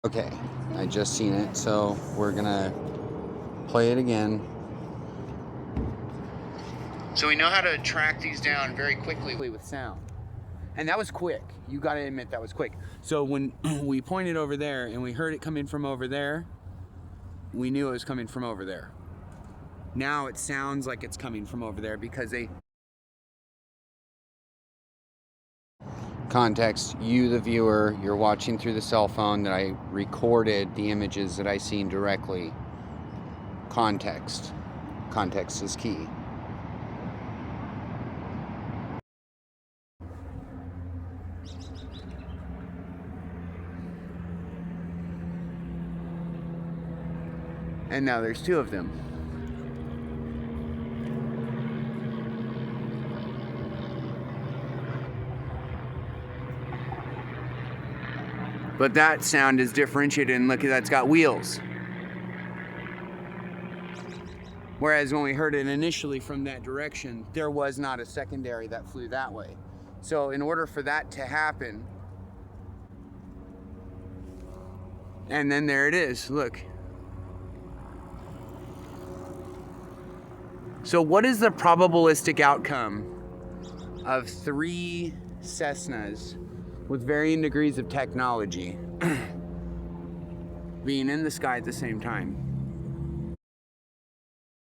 Okay, I just seen it, so we're gonna play it again. So we know how to track these down very quickly with sound. And that was quick. You gotta admit that was quick. So when we pointed over there and we heard it coming from over there, we knew it was coming from over there. Now it sounds like it's coming from over there because they... Context, you the viewer, you're watching through the cell phone that I recorded the images that I seen directly. Context. Context is key. And now there's two of them. But that sound is differentiated, and look, that's got wheels. Whereas when we heard it initially from that direction, there was not a secondary that flew that way. So in order for that to happen, and then there it is, look. So what is the probabilistic outcome of 3 Cessnas with varying degrees of technology being in the sky at the same time?